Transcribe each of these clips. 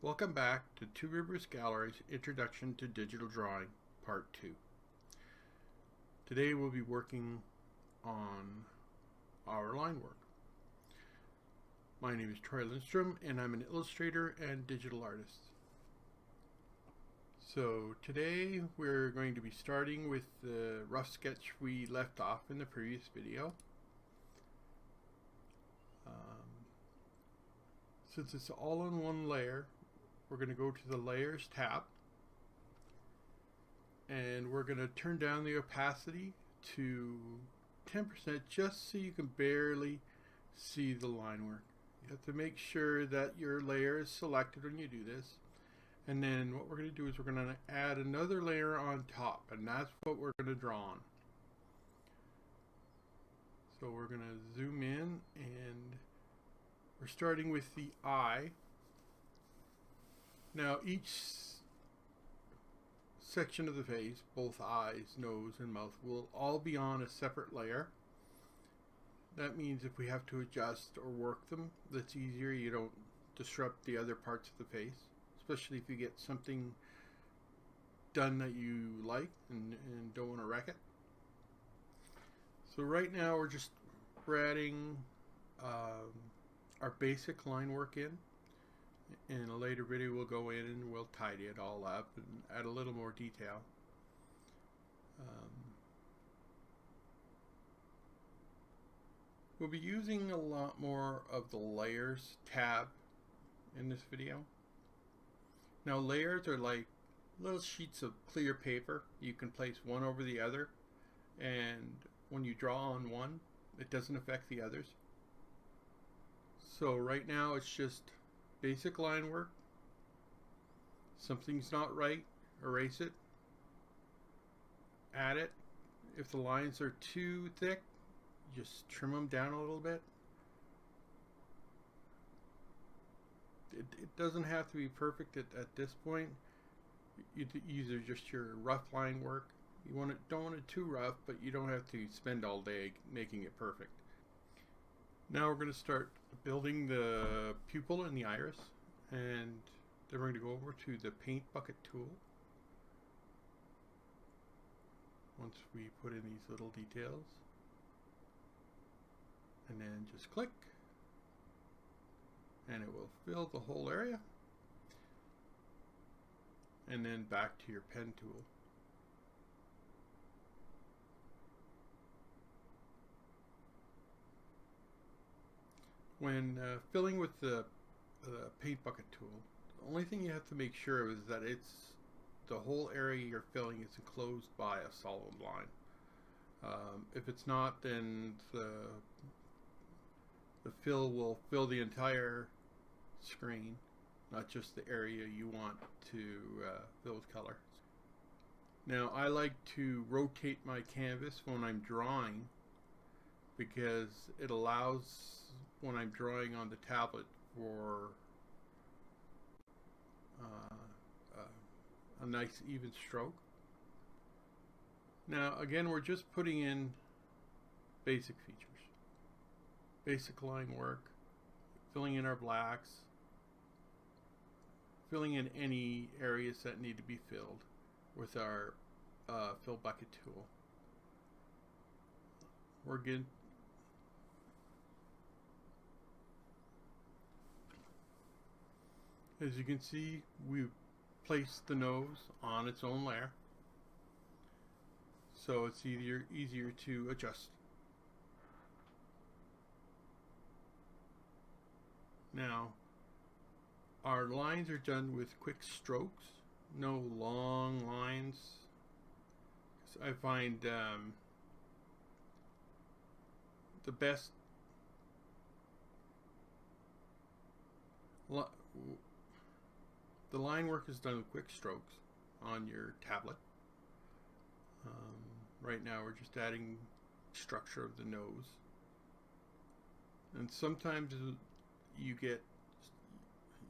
Welcome back to 𝗬𝗶𝗽 Introduction to Digital Drawing, Part 2. Today we'll be working on our line work. My name is Tory Lindstrom and I'm an illustrator and digital artist. So today we're going to be starting with the rough sketch we left off in the previous video. Since it's all in one layer, we're going to go to the Layers tab and we're going to turn down the opacity to 10% just so you can barely see the line work. You have to make sure that your layer is selected when you do this. And then what we're going to do is we're going to add another layer on top, and that's what we're going to draw on. So we're going to zoom in and we're starting with the eye. Now each section of the face, both eyes, nose, and mouth, will all be on a separate layer. That means if we have to adjust or work them, that's easier. You don't disrupt the other parts of the face, especially if you get something done that you like and don't want to wreck it. So right now we're adding our basic line work in. In a later video we'll go in and we'll tidy it all up and add a little more detail. We'll be using a lot more of the Layers tab in this video. Now layers are like little sheets of clear paper. You can place one over the other, and when you draw on one, it doesn't affect the others. So right now it's just basic line work. Something's not right, erase it, add it. If the lines are too thick, just trim them down a little bit. It doesn't have to be perfect at this point. Either just your rough line work. You don't want it too rough, but you don't have to spend all day making it perfect. Now we're going to start building the pupil and the iris, and then we're going to go over to the paint bucket tool. Once we put in these little details, and then just click, and it will fill the whole area. And then back to your pen tool. When filling with the paint bucket tool, the only thing you have to make sure of is that the whole area you're filling is enclosed by a solid line. If it's not, then the fill will fill the entire screen, not just the area you want to fill with color. Now I like to rotate my canvas when I'm drawing because it allows, when I'm drawing on the tablet, for a nice even stroke. Now again, we're just putting in basic features, basic line work, filling in our blacks, filling in any areas that need to be filled with our fill bucket tool. We're good. As you can see, we've placed the nose on its own layer, so it's easier to adjust. Now, our lines are done with quick strokes, no long lines. I find the best the line work is done with quick strokes on your tablet. Right now we're just adding structure of the nose, and sometimes you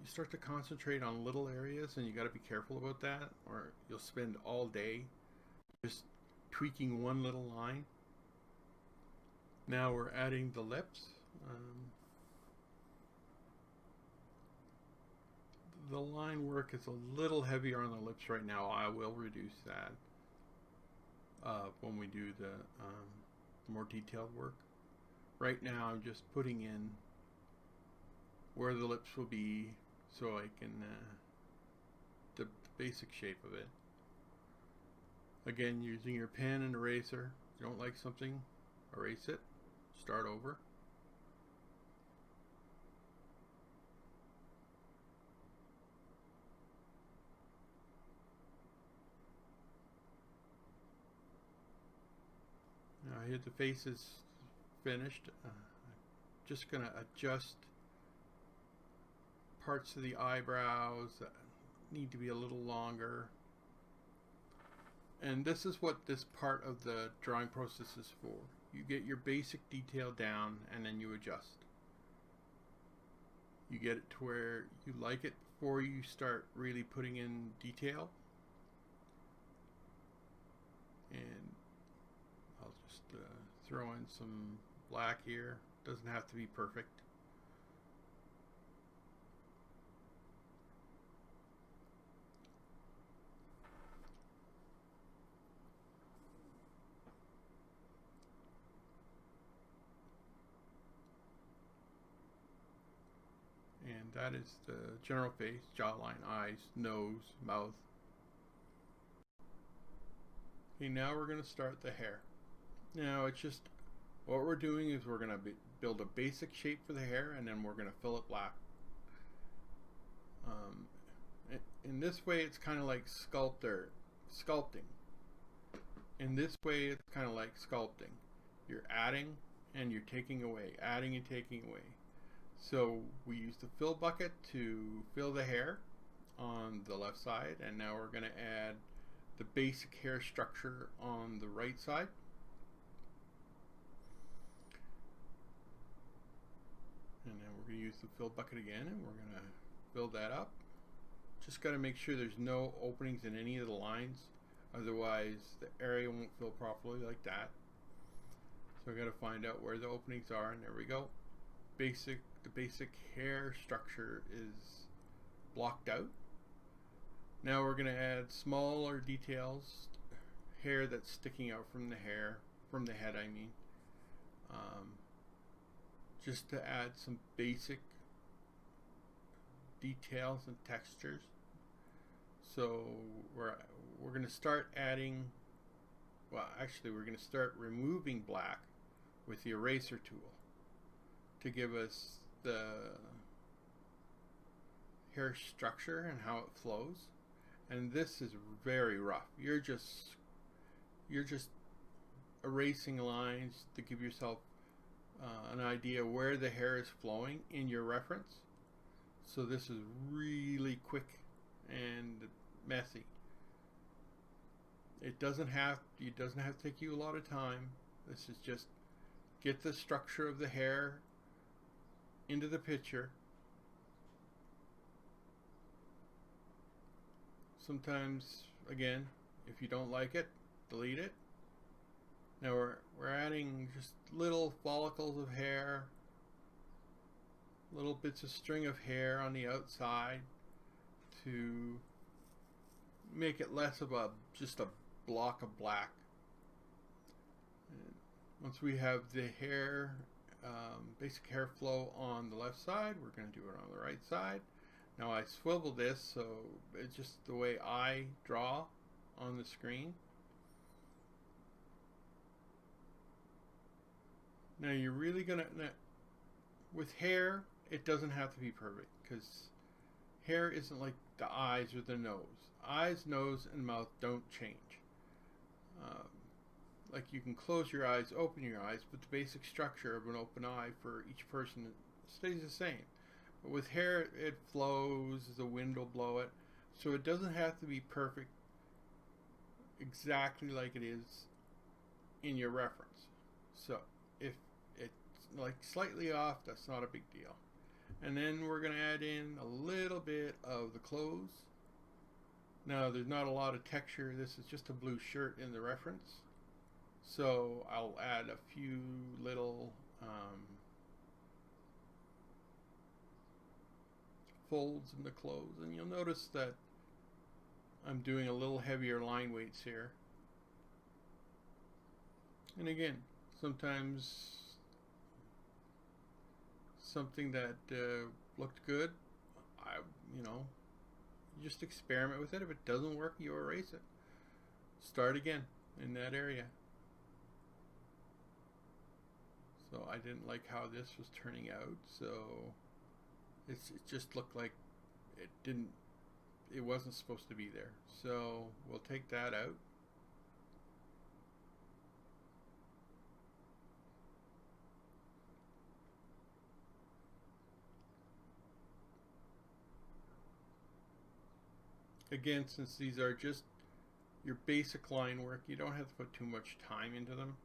start to concentrate on little areas, and you got to be careful about that, or you'll spend all day just tweaking one little line. Now we're adding the lips. The line work is a little heavier on the lips right now. I will reduce that when we do the more detailed work. Right now I'm just putting in where the lips will be so I can the basic shape of it. Again, using your pen and eraser. If you don't like something, erase it, start over. Now here the face is finished. Just going to adjust parts of the eyebrows that need to be a little longer. And this is what this part of the drawing process is for. You get your basic detail down and then you adjust. You get it to where you like it before you start really putting in detail. And I'll just throw in some black here. Doesn't have to be perfect. And that is the general face, jawline, eyes, nose, mouth. Okay, now we're going to start the hair. Now it's just, what we're doing is we're going to build a basic shape for the hair and then we're going to fill it black. In this way it's kind of like sculpting. In this way it's kind of like sculpting. You're adding and you're taking away, adding and taking away. So we use the fill bucket to fill the hair on the left side, and now we're going to add the basic hair structure on the right side. And then we're going to use the fill bucket again, and we're going to fill that up. Just got to make sure there's no openings in any of the lines, otherwise the area won't fill properly like that. So I got to find out where the openings are, and there we go. The basic hair structure is blocked out. Now we're going to add smaller details, hair that's sticking out from the head I mean, just to add some basic details and textures. So we're going to start adding, well actually we're going to start removing black with the eraser tool to give us the hair structure and how it flows. And this is very rough. You're just erasing lines to give yourself an idea where the hair is flowing in your reference. So this is really quick and messy. It doesn't have to take you a lot of time. This is just get the structure of the hair into the picture. Sometimes, again, if you don't like it, delete it. Now we're adding just little follicles of hair, little bits of string of hair on the outside to make it less of just a block of black. And once we have the hair, basic hair flow on the left side, we're going to do it on the right side. Now I swivel this so it's just the way I draw on the screen. Now you're really going to, with hair, it doesn't have to be perfect because hair isn't like the eyes or the nose. Eyes, nose, and mouth don't change. Like you can close your eyes, open your eyes, but the basic structure of an open eye for each person stays the same. But with hair, it flows, the wind will blow it, so it doesn't have to be perfect exactly like it is in your reference. So if it's like slightly off, that's not a big deal. And then we're going to add in a little bit of the clothes. Now there's not a lot of texture. This is just a blue shirt in the reference. So I'll add a few little folds in the clothes, and you'll notice that I'm doing a little heavier line weights here. And again, sometimes something that looked good, you just experiment with it. If it doesn't work, you erase it. Start again in that area. So I didn't like how this was turning out, so it just looked like it wasn't supposed to be there. So we'll take that out. Again, since these are just your basic line work, you don't have to put too much time into them.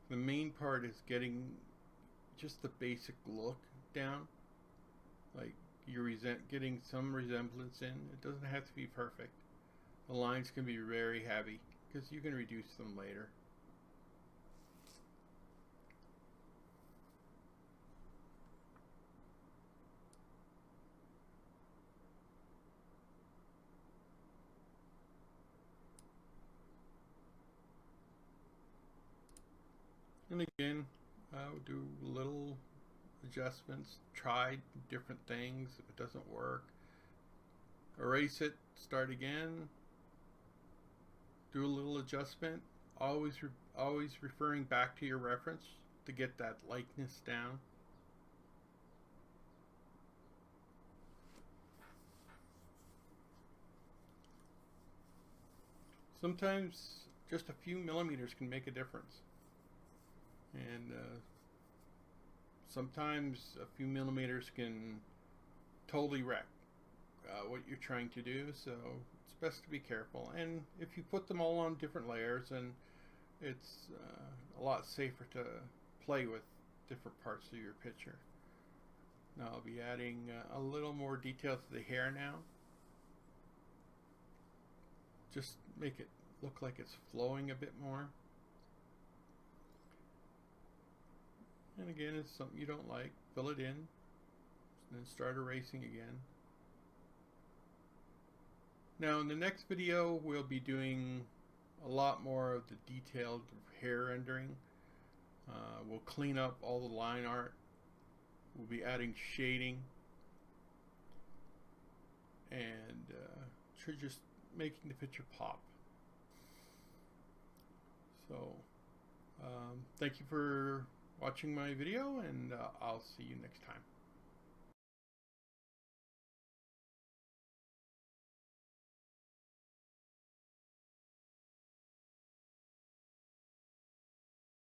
The main part is getting just the basic look down, like you're getting some resemblance in. It doesn't have to be perfect. The lines can be very heavy because you can reduce them later. And again, I'll do little adjustments, try different things. If it doesn't work, erase it, start again, do a little adjustment, always referring back to your reference to get that likeness down. Sometimes just a few millimeters can make a difference. And sometimes a few millimeters can totally wreck what you're trying to do, so it's best to be careful. And if you put them all on different layers, then it's a lot safer to play with different parts of your picture. Now I'll be adding a little more detail to the hair now. Just make it look like it's flowing a bit more. And again, it's something you don't like, fill it in, and then start erasing again. Now in the next video, we'll be doing a lot more of the detailed hair rendering. We'll clean up all the line art. We'll be adding shading and just making the picture pop. So thank you for watching my video, and I'll see you next time.